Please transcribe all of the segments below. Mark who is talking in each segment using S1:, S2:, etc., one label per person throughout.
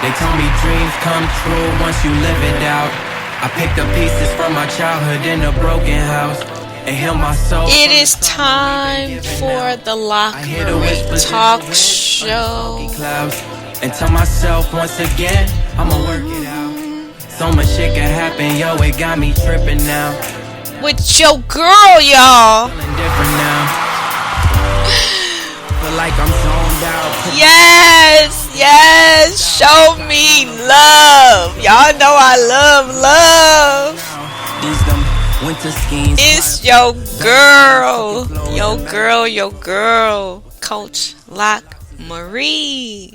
S1: They told me dreams come true once you live it out. I picked up pieces from my childhood in a broken house and heal my soul.
S2: It is time for the LockMarie talk show.
S1: And tell myself once again, I'ma work it out. So much shit can happen, yo, it got me tripping now.
S2: With your girl, y'all.
S1: Feeling different now. Feel like I'm zoned out.
S2: Yes, show me love. Y'all know I love.
S1: These them winter schemes.
S2: It's your girl, Coach LockMarie.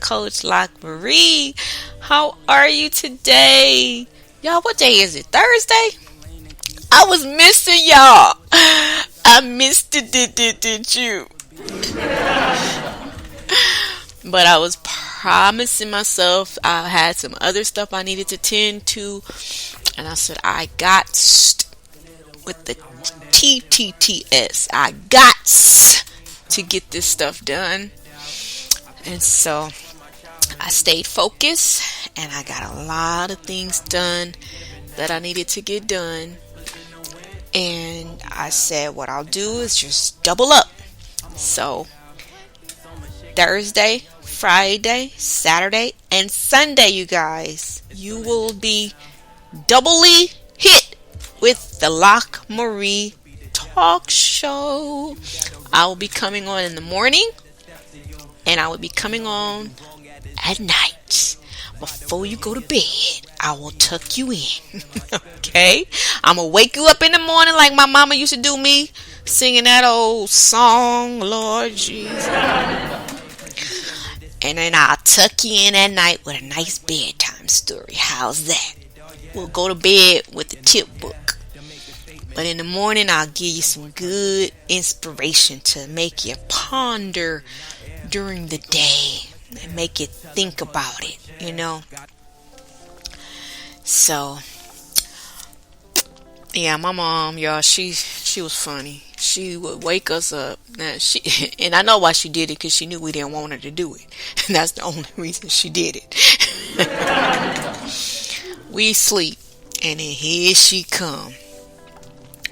S2: Coach LockMarie. How are you today? Y'all, what day is it? Thursday? I was missing y'all. I missed it, did you? But I was promising myself I had some other stuff I needed to tend to. And I said, I got with the TTTS. I got to get this stuff done. And so I stayed focused and I got a lot of things done that I needed to get done. And I said what I'll do is just double up. So Thursday, Friday, Saturday, and Sunday, you guys, you will be doubly hit with the LockMarie talk show. I will be coming on in the morning and I will be coming on at night. Before you go to bed, I will tuck you in. Okay? I'm going to wake you up in the morning like my mama used to do me, singing that old song, Lord Jesus. And then I'll tuck you in at night with a nice bedtime story. How's that? We'll go to bed with the tip book. But in the morning, I'll give you some good inspiration to make you ponder during the day and make you think about it, you know. So, yeah, my mom, y'all, she was funny. She would wake us up. Now and I know why she did it, because she knew we didn't want her to do it. And that's the only reason she did it. We sleep, and then here she come.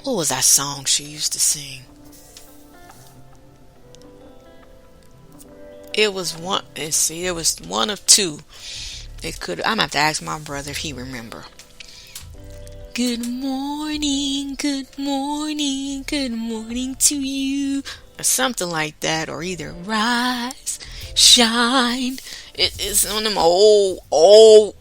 S2: What was that song she used to sing? It was one. Let's see. It was one of two. It could. I'm gonna have to ask my brother if he remember. Good morning to you, or something like that, or either rise, shine. It is one of them old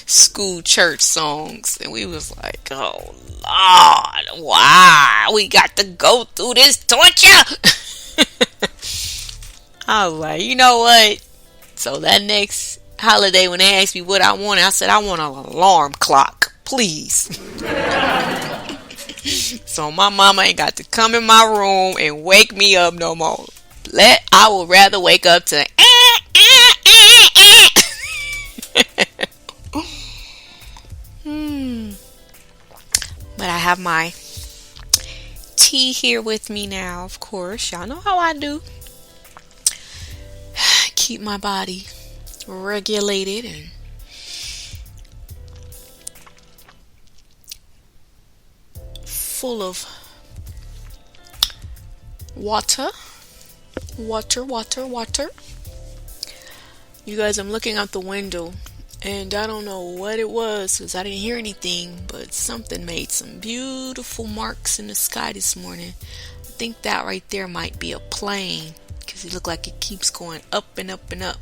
S2: school church songs, and we was like, oh Lord, why we got to go through this torture? I was like, you know what? So that next holiday, when they asked me what I wanted, I said I want an alarm clock, please. So my mama ain't got to come in my room and wake me up no more. I would rather wake up to But I have my tea here with me now, of course. Y'all know how I do. Keep my body regulated and full of water. You guys, I'm looking out the window and I don't know what it was because I didn't hear anything, but something made some beautiful marks in the sky this morning. I think that right there might be a plane because it looked like it keeps going up and up and up.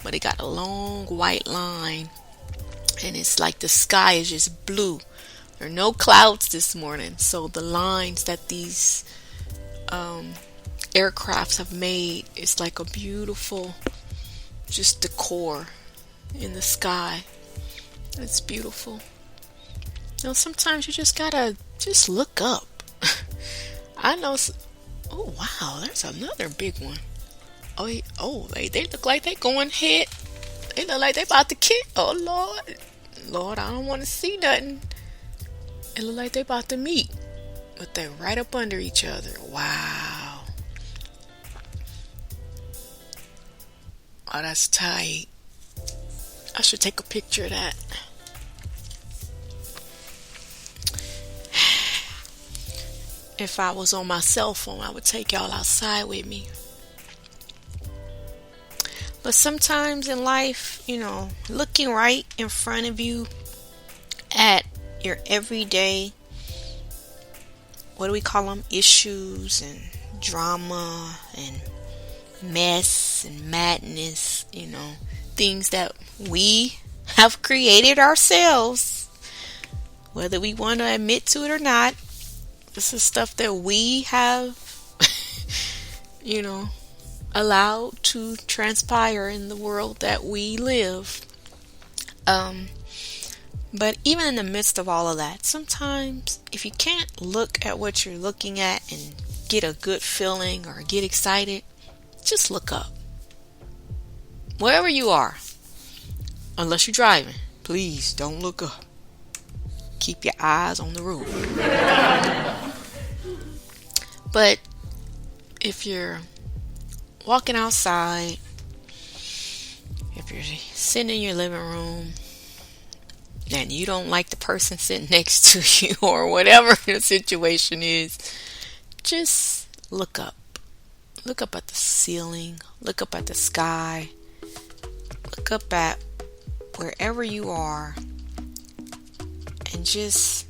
S2: But it got a long white line, and it's like the sky is just blue. There are no clouds this morning, so the lines that these aircrafts have made, it's like a beautiful just decor in the sky. It's beautiful. You know, sometimes you just gotta just look up. I know. Oh wow, there's another big one. They look like they going head. They look like they about to kick. Oh Lord, I don't want to see nothing. It look like they about to meet, but they're right up under each other. Wow. Oh, that's tight. I should take a picture of that. If I was on my cell phone, I would take y'all outside with me. But sometimes in life, looking right in front of you at your everyday, what do we call them? Issues and drama and mess and madness, things that we have created ourselves, whether we want to admit to it or not. This is stuff that we have, allowed to transpire in the world that we live. But even in the midst of all of that, sometimes if you can't look at what you're looking at and get a good feeling or get excited, just look up. Wherever you are, unless you're driving, please don't look up. Keep your eyes on the road. But if you're walking outside, if you're sitting in your living room and you don't like the person sitting next to you or whatever the situation is, just look up. Look up at the ceiling. Look up at the sky. Look up at wherever you are and just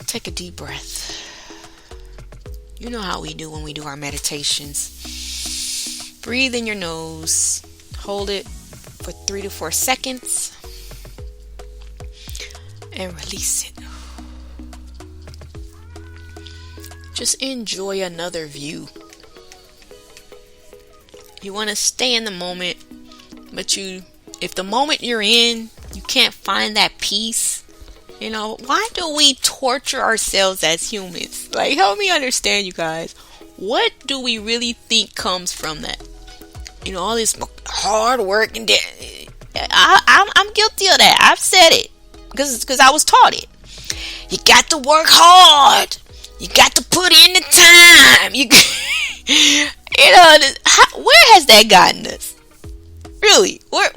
S2: take a deep breath. You know how we do when we do our meditations. Breathe in your nose. Hold it for 3 to 4 seconds. And release it. Just enjoy another view. You want to stay in the moment, but if the moment you're in, you can't find that peace, why do we torture ourselves as humans? Like, help me understand, you guys. What do we really think comes from that? All this hard work and I'm guilty of that. I've said it because I was taught it. You got to work hard. You got to put in the time. Where has that gotten us? Really, where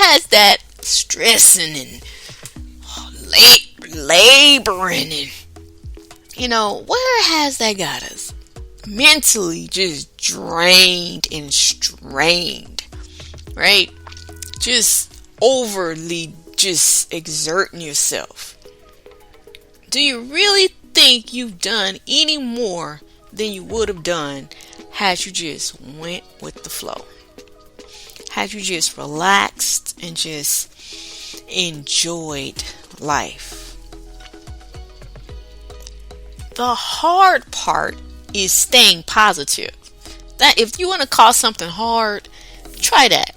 S2: has that stressing and laboring and where has that got us? Mentally just drained and strained, right? Just overly just exerting yourself. Do you really think you've done any more than you would have done had you just went with the flow? Had you just relaxed and just enjoyed life? The hard part is staying positive. That if you want to call something hard, try that.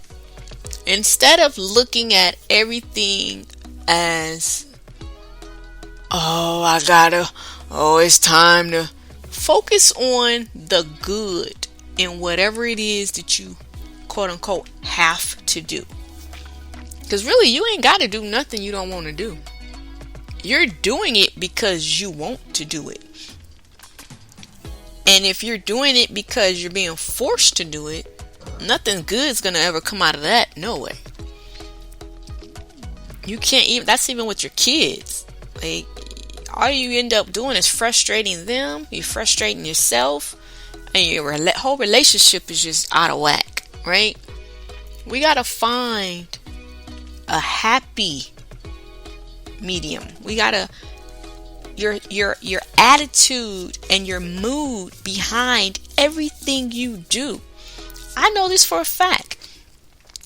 S2: Instead of looking at everything as, it's time to focus on the good in whatever it is that you quote unquote have to do. Because really, you ain't got to do nothing you don't want to do. You're doing it because you want to do it. And if you're doing it because you're being forced to do it, nothing good is going to ever come out of that. No way. You can't even, that's even with your kids. Like, all you end up doing is frustrating them. You're frustrating yourself. And your whole relationship is just out of whack, right? We got to find a happy medium. We got to, your attitude and your mood behind everything you do. I know this for a fact.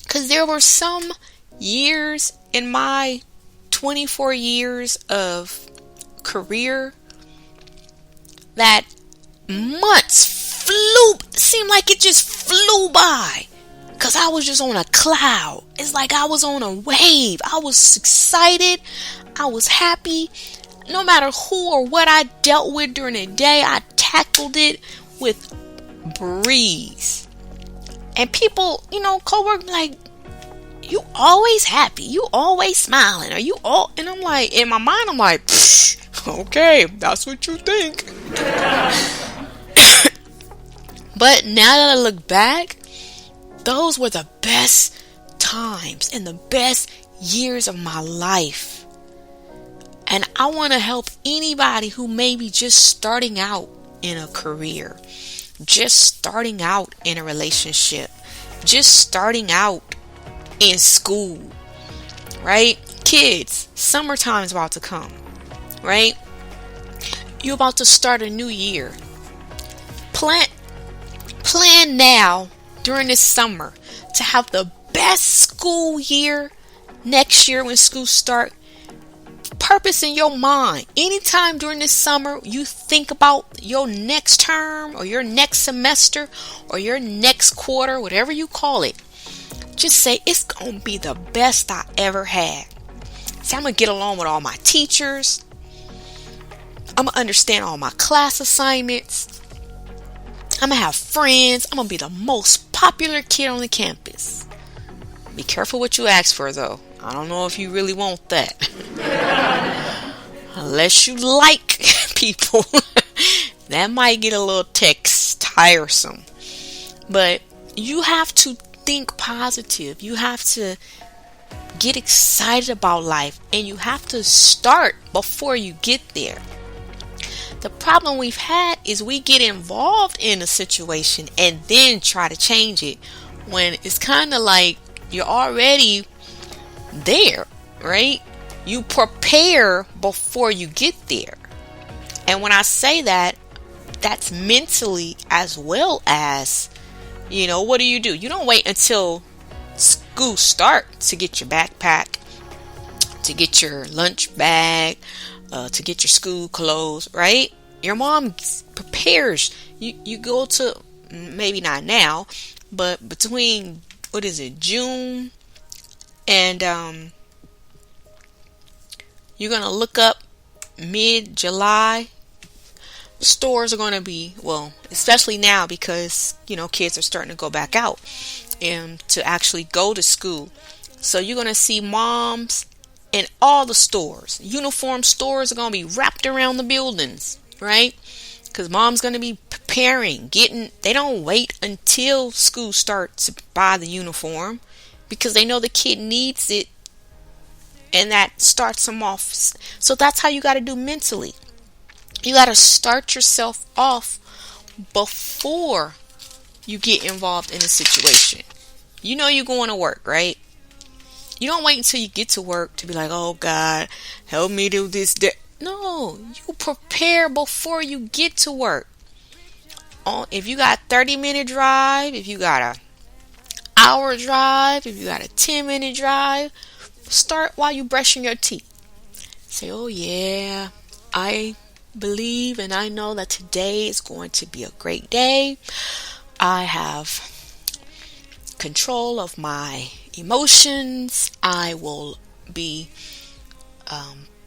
S2: Because there were some years in my 24 years of career that months seemed like it just flew by. Because I was just on a cloud. It's like I was on a wave. I was excited. I was happy. No matter who or what I dealt with during the day, I tackled it with breeze. And people, co-workers like, you always happy. You always smiling. Are you all? And I'm like, in my mind, I'm like, okay, that's what you think. But now that I look back, Those were the best times and the best years of my life. And I want to help anybody who may be just starting out in a career, just starting out in a relationship, just starting out in school, right? Kids, summertime is about to come, right? You're about to start a new year. Plan now during this summer to have the best school year next year when school start. Purpose in your mind. Anytime during this summer you think about your next term or your next semester or your next quarter, whatever you call it, just say it's going to be the best I ever had. See, I'm going to get along with all my teachers. I'm going to understand all my class assignments. I'm going to have friends. I'm going to be the most popular kid on the campus. Be careful what you ask for, though. I don't know if you really want that. Unless you like people. That might get a little tiresome. But you have to think positive. You have to get excited about life. And you have to start before you get there. The problem we've had is we get involved in a situation and then try to change it. When it's kind of like you're already there, right? You prepare before you get there. And when I say that, that's mentally as well as, what do? You don't wait until school starts to get your backpack, to get your lunch bag, to get your school clothes, right? Your mom prepares. You go to, maybe not now, but between, June and you're going to look up mid-July. Stores are going to be, especially now because, kids are starting to go back out and to actually go to school. So you're going to see moms in all the stores. Uniform stores are going to be wrapped around the buildings, right? Because mom's going to be preparing, they don't wait until school starts to buy the uniform because they know the kid needs it. And that starts them off. So that's how you got to do mentally. You got to start yourself off before you get involved in a situation. You're going to work, right? You don't wait until you get to work to be like, oh God, help me do this. No, you prepare before you get to work. If you got a 30-minute drive, if you got an hour drive, if you got a 10-minute drive, start while you're brushing your teeth. Say, oh yeah, I believe and I know that today is going to be a great day. I have control of my emotions. I will be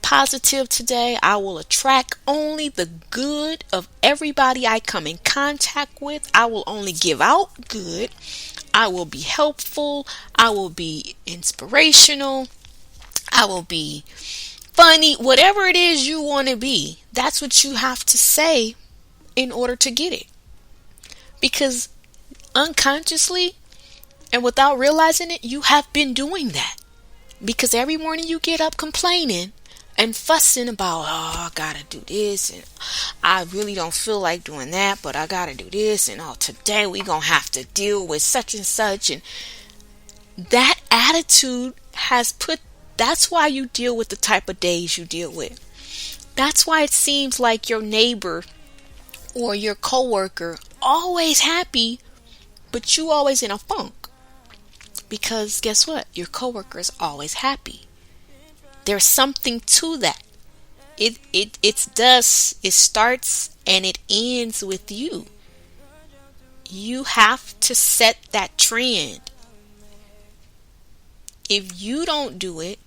S2: positive today. I will attract only the good of everybody I come in contact with. I will only give out good. I will be helpful. I will be inspirational. I will be funny. Whatever it is you want to be, that's what you have to say in order to get it. Because unconsciously and without realizing it, you have been doing that. Because every morning you get up complaining and fussing about, oh, I gotta do this, and I really don't feel like doing that, but I gotta do this, and oh, today we gonna have to deal with such and such. And that attitude that's why you deal with the type of days you deal with. That's why it seems like your neighbor or your coworker always happy, but you always in a funk. Because guess what? Your coworker is always happy. There's something to that. It starts and it ends with you. You have to set that trend. If you don't do it,